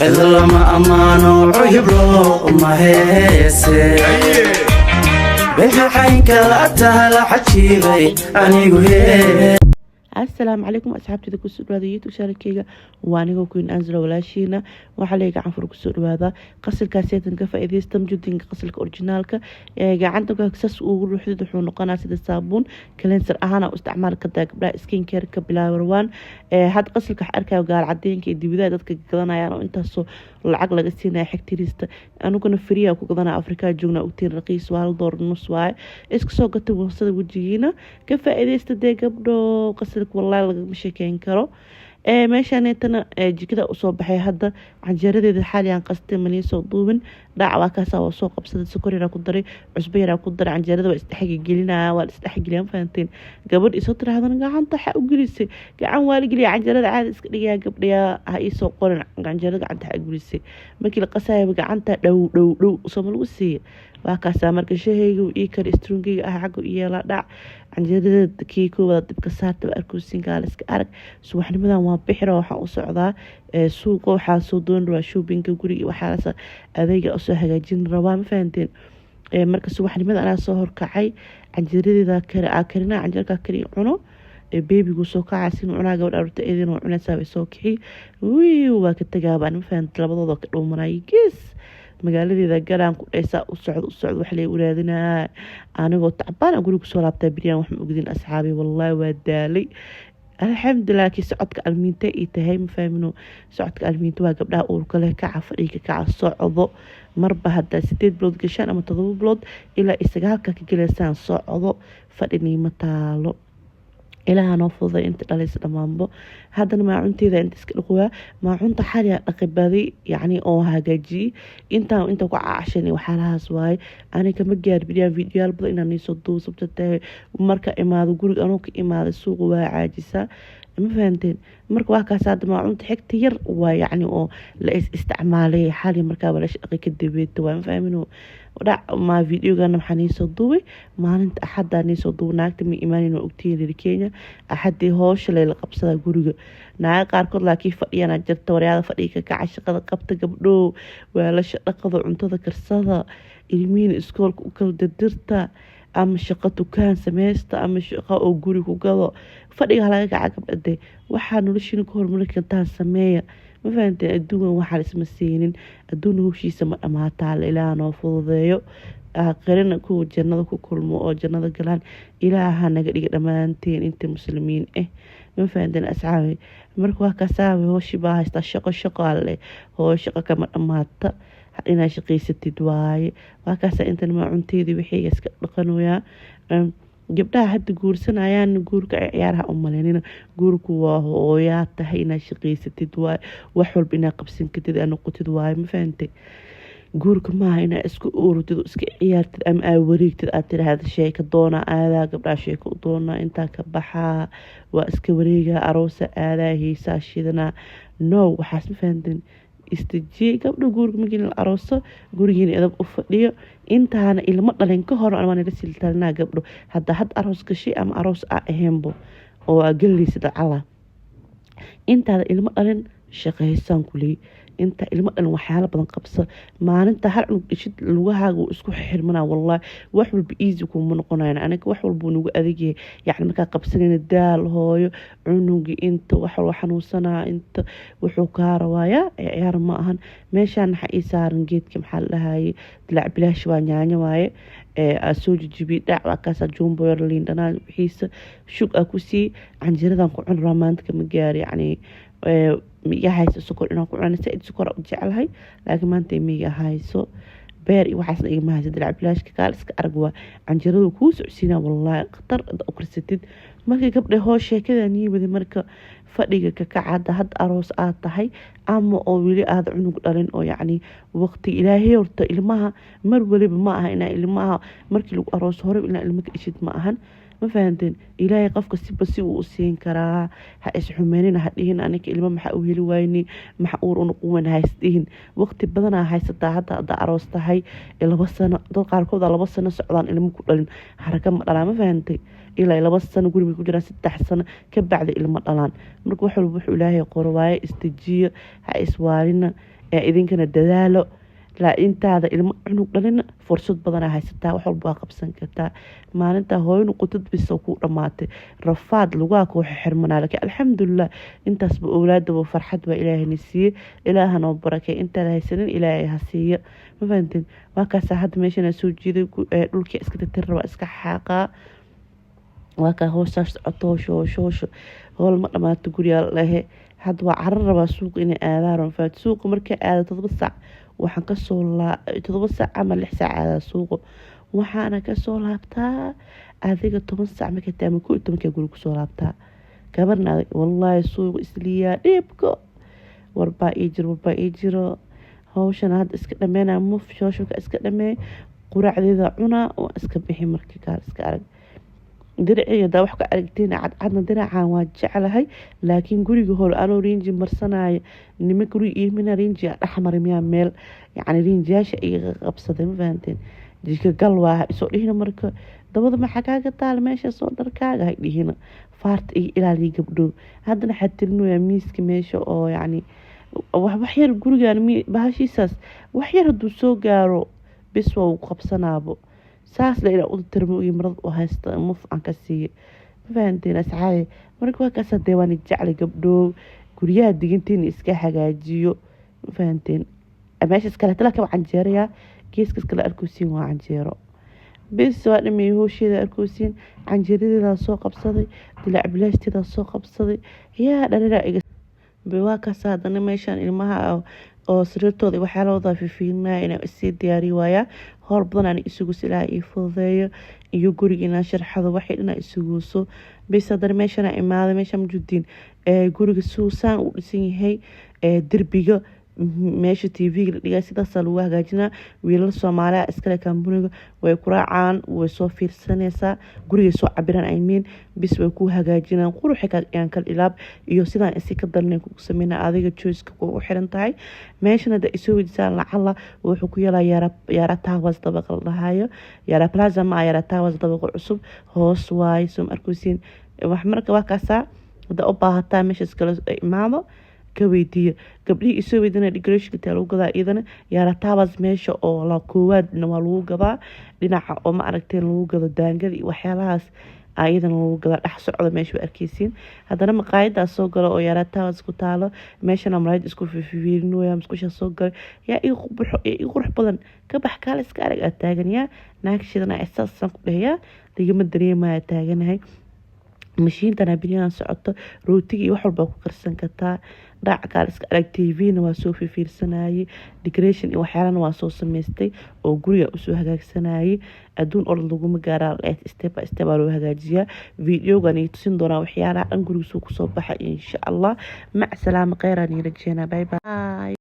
إلا ما أمانو عيبرو ما هيسي بحينك لا تهل حجيبي أنيقو هي السلام عليكم أصحابتي ذا كسر هذا يوتيوب شاركيga waaniga ku in anzalo walaashiina waxa la gacan fur ku soo dhawaada qasilka seetan ka faa'iideystam judinka qasilka originalka ee gacanta ka sas ugu ruuxdo wuxuu noqonaa sida saabuun cleanser ahaan oo isticmaalka gabdhaha skin care ka bilaawrwan had qasilka wax arkayo gaar cadeenka ee dibida dadka gadanayaan oo intaas lacag laga siinayo xigtirista anuguna free ku gadanaa Afrika joogna u tiin raqiis $1 waay iska soo gatay wasada wajigiina ka faa'iideysta gabdho qasil والله لقى مشاكين كرو meeshaan intana jikada u soo baxay hadda canjeeradeeda xaaliyan qastay mani soo duubin dhacwa ka soo qabsaday sokor yar ku daray cusbo yar ku daray canjeerada waa isdhex gelinaa waa isdhex geliyaan faanteen gabadh isoo tiraahdan gacanta waxa u gelisay gacan waa la geliya canjeerada caadi iska dhigaa gabdhaya ha isoo qoran canjeerada gacanta waxa gelisay markii la qasayo gacanta dhow soo lagu siiyay waa ka marka shahaygu ii kar strungiga ah xaq u yeela dhac canjeerada kii koowaad dibka saarta arkuusin gaaliska arag subaxnimadan waa bixiro waxa u socdaa suuqa waxa soo doon waa shoppingka guriga waxa adeega u soo hagaajin rabaa ma fahanteen marka subaxnimada ana soo horkacay canjeeradeeda karina canjeerka kari cuno beebigu soo kacaysin cunaa gabadha urta eedin oo cunaysa soo kixi waa ka tagaabaan ma fahanteen labadooda ka dhuumanay gees magaaladeeda garan ku dhaysa u socdo wax la waraadinaa anigoo tacbaan guriga soo laabtay biriyaan wax ma ogdin asxaabi wallahi waa daalay alxamdulillah ki socodka almiinta ay tahay ma fahamino socodka almiinta waa gabdhaha uurka leh ka cafadhiga ka socdo marba hadda 8 bilood gashaan ama 7 bilood ilaa isagaalka ka galeysaan socdo fadhiniima taalo ilaa noo fuday inta dhalays dhamaanbo hadana ma cunteeda inta iska dhaqwa ma cunta xariya dhaqibadi yani oo hagaaji inta ku caashani waxa lahaas waay aniga ma gaar video badan inaan soo duubsabtay marka imaado guriga anoo ka imaado suuq waa caajisa ma fahanteen marka waa kaas hadda ma cunta xigta yar waa yani oo la isticmaalay xali marka wala shaqo ka dibeeto waa fahamino dhac ma videogan maxaan soo duubay maalinta axada soo duubnaagta mi iimaanina ogtiin Kenya axadii hoosh la qabsada guriga naag qaarkood laakiin fadhiyana jirta wariyada fadhiga ka shaqada qabta gabdho waa la shaqada cuntada karsada ilmiin iskoolka u kala dirta ama shaqo dukaan sameeysta ama shaqo oo guri ku gado fadhiga laga gacan gabdhade waxa noloshiina ka hormarin kartaa sameeya ma fahanteen adduunka waxa la isma siinin adduunka hubshiisa ma dhamaataa ilaa noo fududeeyo aqrina ku jannada ku kulmo oo jannada galaan ilaaha naga dhiga dhamaanteen inta muslimiin ma fahanteen asxaabi marka waa ka saabe hooshi baa haysta shaqo alle shaqo kama dhamaata inaa shaqeysatid waaye waa kaas inta ma cunteedii wixii iska dhaqanooya gabdhaha hadda guursanayaan guurka ciyaaraha u maleynina guurku waa hooyaa tahay inaa shaqeysatid waaye wax walba inaa qabsan kartid aan noqotid waaye ma fahantay guurka maaha inaa isku urutid iska ciyaartid ama aa wareegtid aad tiraahdo sheeka doona aadaa gabdhaha sheeko doona intaa ka baxaa waa iska wareega aroosa aadaa heesaa shidana no waxaas ma fahanteen istijii gabdho guurka magin arooso gurigiina edab u fadhiyo intaana ilmo dhalin ka hor aan la siltalnaa gabdho hadda had aroos gashi ama aroos aheembo oo galeysa cala intaada ilmo dhalin shaqaysan kulii inta ilmo dhalin waxyaalo badan qabsa maalinta hal cunug dhishid lugahaaga isku xirmana wallahi wax walba easy ku ma noqonayna aniga wax walba nagu adeegay yani marka qabsanayna daal hooyo cunugi inta wax walba xanuunsana inta wuxuu ka rawaaya ciyaar ma ahan meeshaan waxa ii saaran geedka maxaa la dhahay dilaac bilaash waa yaanyo waaye soo jibi dhacwa kaasa jumbo yar liindana wixiisa shug ku sii canjiradan ku cun ramaantka ma gaar yani miga hayso sokor inaan ku cunay said sokor u jecelahay laakiin maanta miga hayso beer iyo waxaas igama hayso dilaac bilaashka kaal iska aragwa canjiradu ku socsiina wallahi qatar u karsatid markii gabdhe hoo sheekada niibada marka fadhiga ka kacada had aroos aad tahay ama oo wili aad cunug dhalin oo yani waqti ilaahay horta ilmaha mar waliba ma aha inaa ilmaha markii lagu aroos hore inaa ilmo ka dhishid ma ahan ma fahanteen ilaahay qofka si uu siin karaa ha isxumeynina ha dhihin aniga ilmo maxaa u heli waayni maxaa uur u noqon haystiin waqti badan haysataa hadda aroos tahay 2 sano dad qaarkood 2 sano socdaan ilmo ku dhalin haraka ma dhalaa ma fahantay ilaa 2 sano guriga ku jiraan 3 sano ka bacdi ilmo dhalaan marka wax walba wuxuu ilaahay qorwaaye istijiyo ha iswaalina idinkana dadaalo laa intaada ilmo cunug dhalin fursad badanaa haysataa wax walba waa qabsan kartaa maalintaa hooyanu qutad bisa ku dhammaatay rafaad lugaa kuu xirmanaa laakiin alxamdulilah intaasba owlaadaba farxad baa ilaahayna siiyey ilaahanoo barakay intaada haysanin ilaahay ha siiya ma fahanteen waa kaasaa hadda meeshana soo jiiday dhulkii iska tirtir rabaa iska xaaqaa waa kaa hoosaas socoto hoosho howl ma dhammaato guriyaa lehe hadda waa carar rabaa suuqa inay aadaan faat suuqa markay aado 7 saac waxaan kasoo 7 saac ama 6 saac aadaa suuqa waxaana kasoo laabtaa adiga 10 saac markay taama 11 guri kusoo laabtaa gabarna wallaahi suuqa isliyaa dhibko warbaa ii jiro hawshan hadda iska dhameynaa muf shooshoka iska dhamee quraacdeeda cunaa oo iska bixi markii kaal iska arag dirciga daa wax ka aragteen cadcadna diracaan waa jeclahay laakiin guriga hore anoo rinji marsanaayo nima guri iimina rinji dhaxmar miyaa meel yacni rinjiyaasha iga qabsaday ma fahanteen jika gal waa isoo dhihina marka dabada maxaa kaaga taal meesha soo dharkaaga hay dhihina faarta iyo ilaaliya gabdho haddana xatirinoyaa miiska meesha oo yacni wax yar gurigaan bahashiisaas wax yar hadduu soo gaaro bis waa uu qabsanaabo saas la ilaa u tirmo iyo marad u haysta muf aan ka siiyo ma fahanteen asxaabi marka waa kaas hadee waan jecel gabdho guryaha digantiin iska hagaajiyo ma fahanteen meesha iskala tala ka canjeeraya geeska iskala arkuusin waa canjeero bis waa dhimay hooshida arkuusin canjeeradeeda soo qabsaday dilaac bilaasteeda soo qabsaday yaa dhalina iga waa kaas hadana meeshan ilmaha oo sariirtooda waxyaalahooda fiifiinaa inay isii diyaari waaya howl badan aan isugu silaa ii fududeeyo iyo guriga inaan sharxado waxay dhan isuguso bis hadana meeshana imaada meesha majudiin guriga suusaan u dhisan yahay derbiga meesha TV la dhigay sidaas lagu hagaajinaa wiilal Soomaaliya iskale kaambuniga way ku raacaan way soo fiirsanaysaa guriga soo cabiraan I mean bis way ku hagaajinaan quruxi ka aan kal ilaab iyo sidaan isi ka dalnay ku sameeyna adiga choice-ka ku xiran tahay meeshana da isoo wajisaan lacala wuxuu ku yeelaa yara tawas dabaq la dhahayo yara plaza ma yara tawas dabaq cusub hoos waay soo arkuusin wax marka waa kaasa wada u baahataa meesha iskala imaado كويدية قبلي يسوي دنا decoration تلو قضاء إذن يا رتابز ماشى أو لا كواد نمالو قضاء لنا أو ما أركتين لو قضاء دانجل وحيالهاس أيضا لو قضاء أحسن على ماشي أركيسين هذا أنا مقايد أسوق أو يا رتابز كتاله ماشي أنا مريض إسكو في فيلنو يا مسكوش أسوق يا يروح بدن كبح كالس كارج أتاجن يا ناكشي أنا أساس سنقول هي تيجي مدري ما أتاجن هاي مشين تنابيان سعطة روتي وحول باكو كرسن كتا راع كارسك على تيفينا واسوفي في السناي ديكريشن وحيانا واسو سميستي او غوريا اسو هاجاك سناي ادون اورد لوغو مغارا ليت استيب استيب لو هاجاجيا فيديو غاني تسين دونا وحيانا ان غوري سو كسو بخا ان شاء الله مع سلامه خيراني رجينا باي باي